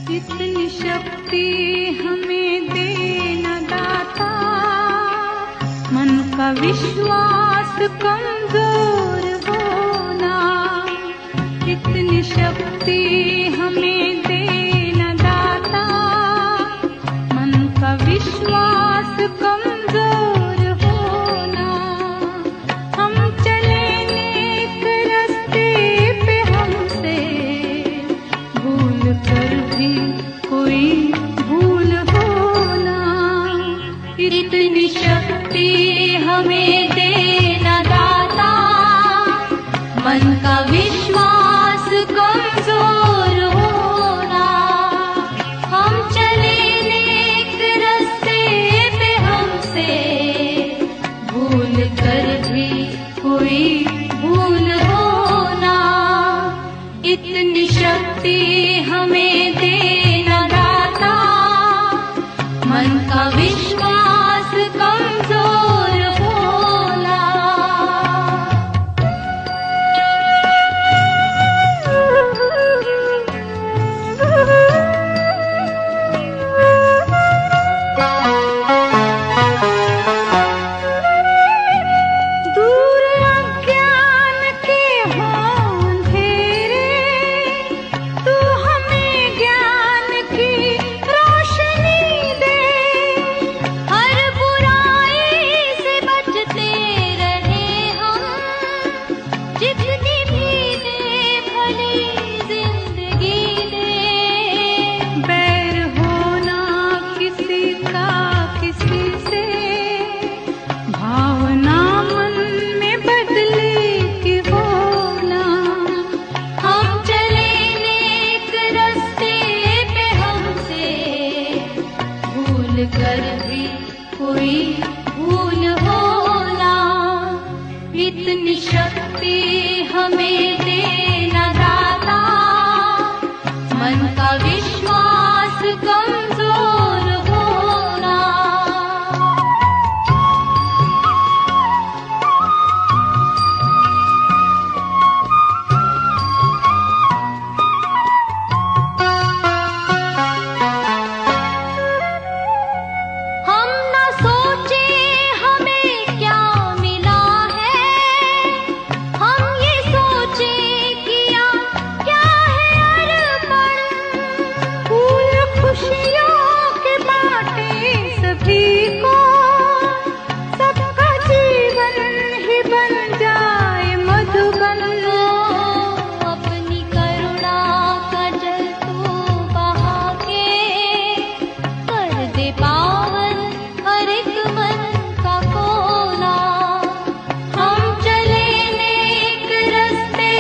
इतनी शक्ति हमें देना दाता, मन का विश्वास कमजोर होना। इतनी शक्ति हमें देना दाता, मन का विश्वास कमजोर होना। हम चले नेक रास्ते पे, हमसे भूल कर भी कोई भूल होना। इतनी शक्ति हमें देना दाता, मन का विश्वास कमजोर होना। हम चले नेक रास्ते पे, हमसे भूल कर भी कोई भूल होना। इतनी शक्ति हमें देना दाता, मन का विश्वास कमजोर होना। दूर अज्ञान के हों अंधेरे, तू हमें ज्ञान की रोशनी दे। हर बुराई से बचते रहे हम, जितनी भी दे भली जिंदगी दे। बैर होना किसी का किसी से, भावना मन में बदले की होना। हम चले नेक रास्ते पे, हमसे भूल कर भी कोई भूल होना। इतनी शक्ति हमें देना दाता, मन का विश्वास कमजोर होना। हम न सोचे हमें क्या मिला है, हम ये सोचे किया क्या है अर्पण। फूल खुशियों के बांटे सभी को, सबका जीवन ही बन जाए मधुबन। अपनी करुणा का जल तू बहा के, कर दे पावन हर एक मन का कोना। हम चले नेक रास्ते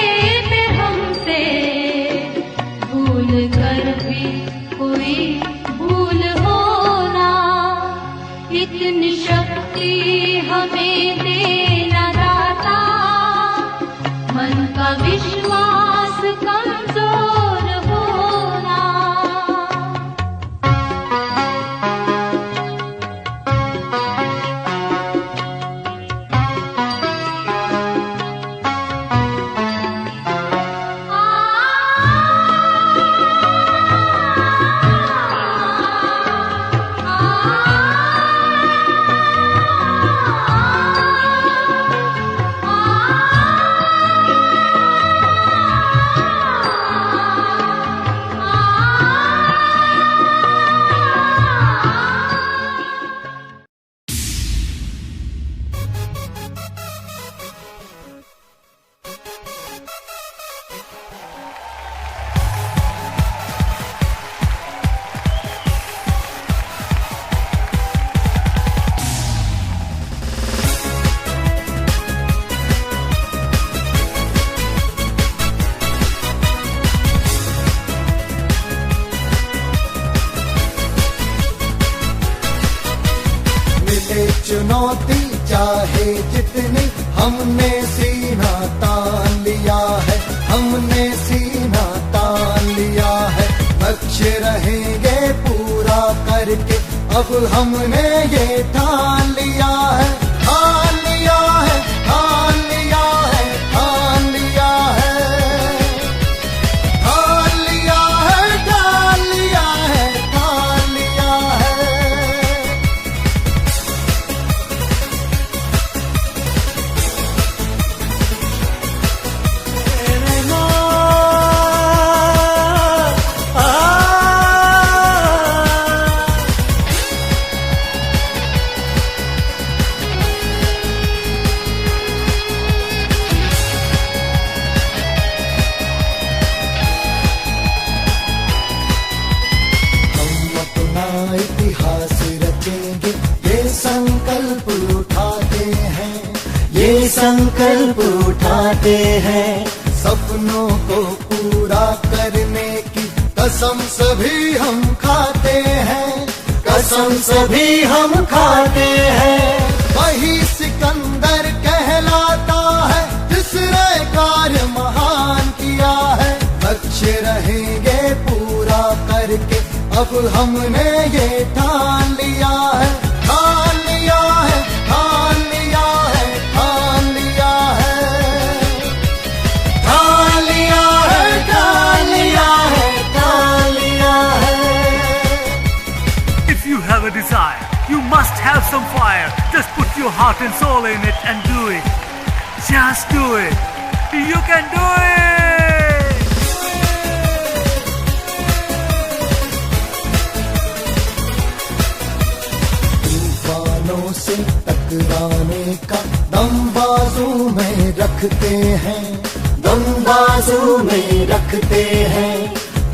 पे, हमसे भूल कर भी कोई भूल होना। इतनी शक्ति हमें देना दाता, मन का विश्वास कमजोर होना। चुनौती चाहे जितनी, हमने सीना तान लिया है, हमने सीना तान लिया है। लक्ष्य रहेंगे पूरा करके, अब हमने ये ठान लिया है, ठान लिया है, ठान लिया है, ठान लिया है, ठान लिया है, ठान लिया संकल्प उठाते हैं, सपनों को पूरा करने की कसम सभी हम खाते हैं, कसम सभी हम खाते हैं। वही सिकंदर कहलाता है जिसने कार्य महान किया है, लक्ष्य रहेंगे पूरा करके अब हमने ये ठान लिया है, ठान लिया है, ठान लिया है, ठान लिया है, ठान लिया है, ठान लिया है, ठान लिया है। If you have a desire, you must have some fire. Just put your heart and soul in it and do it. Just do it. You can do it. तूफानों से टकराने का दम बाजू में रखते हैं, दम बाजू में रखते हैं।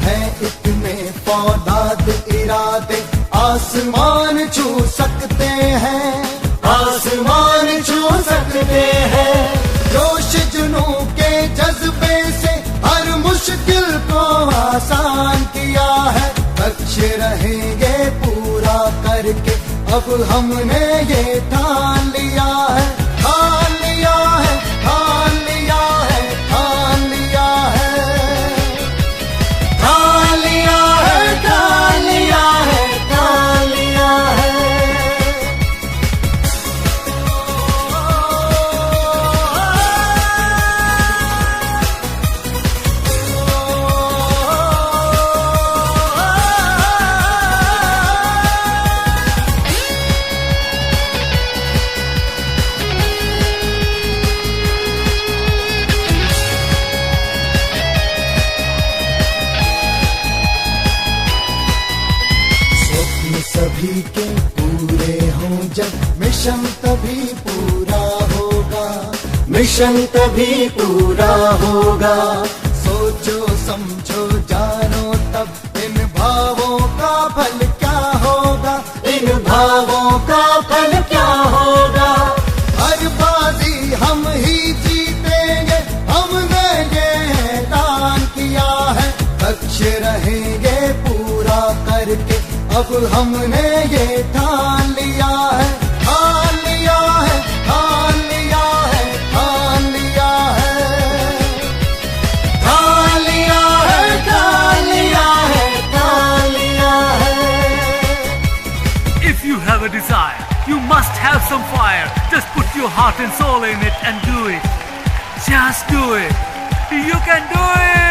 है इतने फौलाद इरादे आसमान छू सकते हैं, आसमान छू सकते हैं। जोश जुनू के जज्बे से हर मुश्किल को आसान किया है, लक्ष्य रहेंगे पूरा करके अब हमने ये ठान लिया है, ठान लिया है, ठान लिया है, ठान लिया है, ठान लिया है, ठान लिया है, ठान लिया है। सभी के पूरे हों जब मिशन तभी पूरा होगा, मिशन तभी पूरा होगा। सोचो समझो जानो तब इन भावों का फल क्या होगा, इन भावों का फल क्या होगा। हर बाजी हम ही जीतेंगे, हमने ये ऐलान किया है, लक्ष्य रहेंगे पूरा करके अब हमने ये ठान लिया है, ठान लिया है, ठान लिया है, ठान लिया है, ठान लिया है, ठान लिया है, ठान लिया है। If you have a desire, you must have some fire. Just put your heart and soul in it and do it. Just do it. You can do it.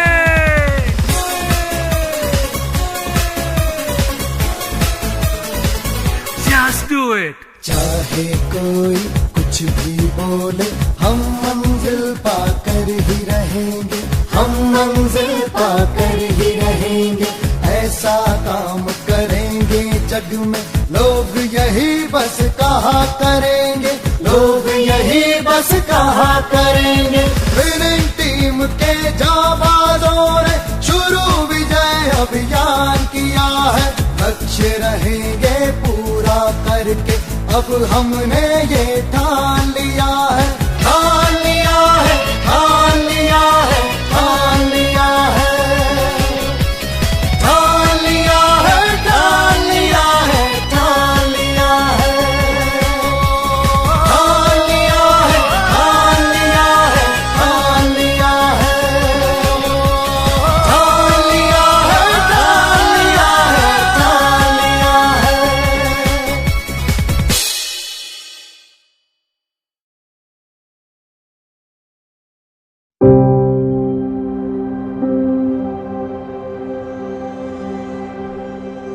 Just do it. चाहे कोई कुछ भी बोले, हम मंजिल पाकर ही रहेंगे, हम मंजिल पाकर ही रहेंगे। ऐसा काम करेंगे जग में लोग यही बस कहा करेंगे, लोग यही बस कहा करेंगे। विनिंग टीम के जाबाजों ने शुरू विजय अभियान किया है, लक्ष्य रहेंगे पूरा करके अब हमने ये ठान लिया है, ठान लिया है, ठान लिया है, ठान लिया है, ठान लिया है, ठान लिया है, ठान लिया है, ठान लिया है, ठान लिया है, ठान लिया है, ठान लिया है, ठान लिया है, ठान लिया है।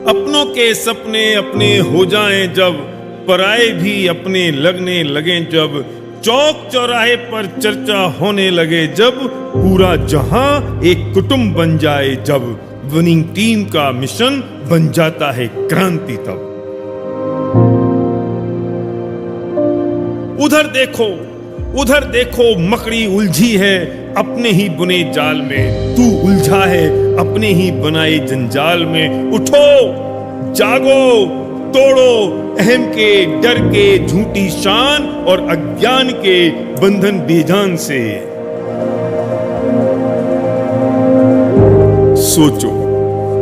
अपनों के सपने अपने हो जाएं जब, पराए भी अपने लगने लगे जब, चौक चौराहे पर चर्चा होने लगे जब, पूरा जहां एक कुटुंब बन जाए जब, विनिंग टीम का मिशन बन जाता है क्रांति तब। उधर देखो मकड़ी उलझी है अपने ही बुने जाल में, तू उलझा है अपने ही बनाए जंजाल में। उठो जागो तोड़ो अहम के, डर के, झूठी शान और अज्ञान के बंधन बेजान से। सोचो,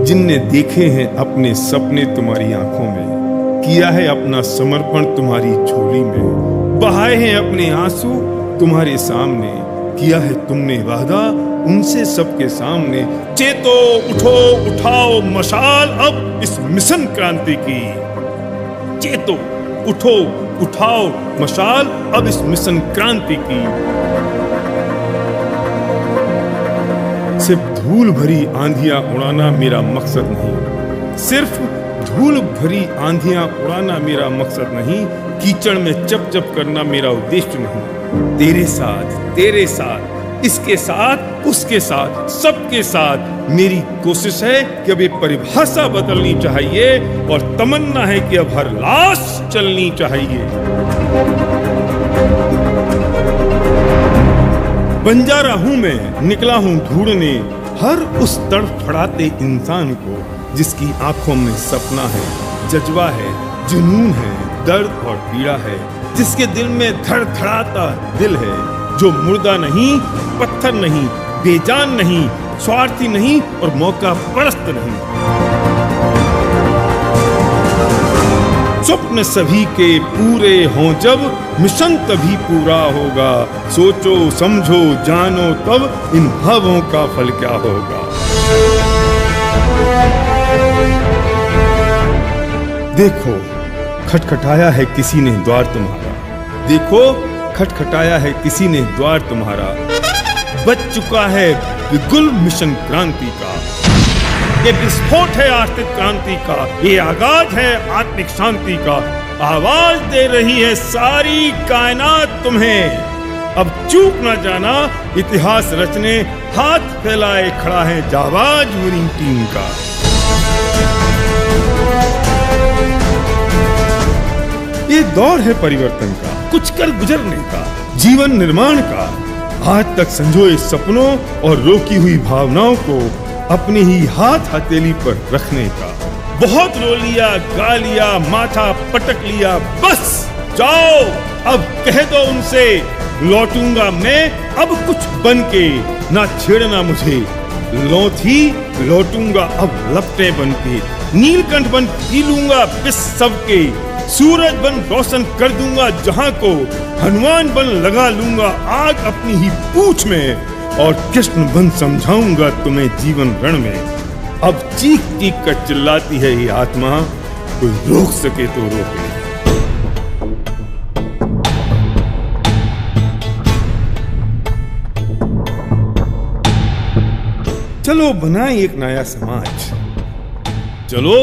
जिनने देखे हैं अपने सपने तुम्हारी आंखों में, किया है अपना समर्पण तुम्हारी झोली में, बहाए हैं अपने आंसू तुम्हारे सामने, किया है तुमने वादा उनसे सबके सामने। चेतो, उठो, उठाओ मशाल अब इस मिशन क्रांति की। चेतो, उठो, उठाओ मशाल अब इस मिशन क्रांति की। सिर्फ धूल भरी आंधियां उड़ाना मेरा मकसद नहीं, सिर्फ धूल भरी आंधियां उड़ाना मेरा मकसद नहीं, कीचड़ में चप चप करना मेरा उद्देश्य नहीं। तेरे साथ, इसके साथ, उसके साथ, सबके साथ मेरी कोशिश है कि अब ये परिभाषा बदलनी चाहिए और तमन्ना है कि अब हर लाश चलनी चाहिए। बंजारा हूं मैं, निकला हूं ढूंढने हर उस तड़फड़ाते इंसान को, जिसकी आंखों में सपना है, जज्बा है, जुनून है, दर्द और पीड़ा है, जिसके दिल में धड़धड़ाता दिल है, जो मुर्दा नहीं, पत्थर नहीं, बेजान नहीं, स्वार्थी नहीं और मौका परस्त नहीं। स्वप्न सभी के पूरे हों जब, मिशन तभी पूरा होगा। सोचो, समझो, जानो तब इन भावों का फल क्या होगा। देखो, खटखटाया है किसी ने द्वार तुम्हारा, देखो खटखटाया है किसी ने द्वार तुम्हारा, बच चुका है बिगुल मिशन क्रांति का। ये विस्फोट है आर्थिक क्रांति का, ये आगाज है आत्मिक शांति का। आवाज दे रही है सारी कायनात तुम्हें, अब चूक न जाना इतिहास रचने, हाथ फैलाए खड़ा है जाबाज विनिंग टीम का। ये दौर है परिवर्तन का, कुछ कर गुजरने का, जीवन निर्माण का। आज तक संजोए सपनों और रोकी हुई भावनाओं को अपने ही हाथ हथेली पर रखने का। बहुत रो लिया, गा लिया, माथा पटक लिया, बस जाओ अब कह दो उनसे, लौटूंगा मैं अब कुछ बन के, ना छेड़ना मुझे लौथी, लौटूंगा अब लपटे बन के। नीलकंठ बन पी लूंगा विष सबके, सूरज बन रोशन कर दूंगा जहां को, हनुमान बन लगा लूंगा आग अपनी ही पूंछ में, और कृष्ण बन समझाऊंगा तुम्हें जीवन रण में। अब चीख चीख कर चिल्लाती है ये आत्मा, कोई रोक सके तो रोके। चलो बनाएं एक नया समाज, चलो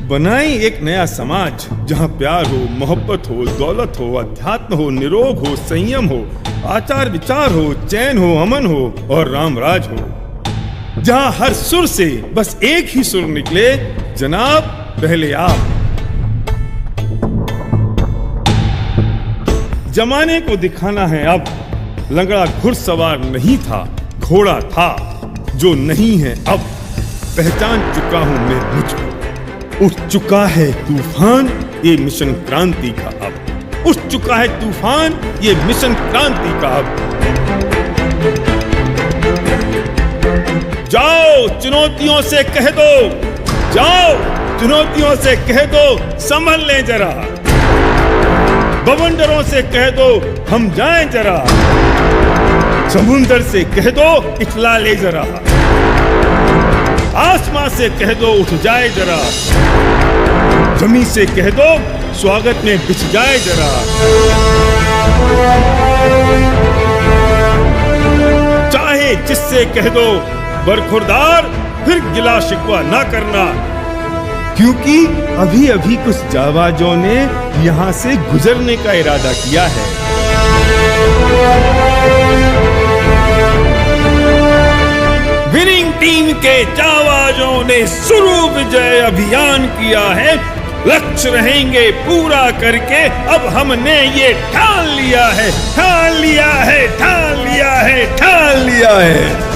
बनाएं एक नया समाज, जहां प्यार हो, मोहब्बत हो, दौलत हो, अध्यात्म हो, निरोग हो, संयम हो, आचार विचार हो, चैन हो, अमन हो और रामराज हो। जहां हर सुर से बस एक ही सुर निकले, जनाब पहले आप। जमाने को दिखाना है अब, लंगड़ा घुड़सवार नहीं था, घोड़ा था, जो नहीं है अब। पहचान चुका हूं मैं मुझको, उठ चुका है तूफान ये मिशन क्रांति का अब, उठ चुका है तूफान ये मिशन क्रांति का अब। जाओ चुनौतियों से कह दो, जाओ चुनौतियों से कह दो संभल लें जरा, बवंडरों से कह दो हम जाएं जरा, समुंदर से कह दो इठला ले जरा, आसमां से कह दो उठ जाए जरा, जमीन से कह दो स्वागत में बिछ जाए जरा। चाहे जिससे कह दो बरखुरदार, फिर गिला शिकवा ना करना, क्योंकि अभी अभी कुछ जाबाजों ने यहाँ से गुजरने का इरादा किया है। विनिंग टीम के जाबाजों ने शुरू विजय अभियान किया है, लक्ष्य रहेंगे पूरा करके, अब हमने ये ठान लिया है, ठान लिया है, ठान लिया है, ठान लिया है।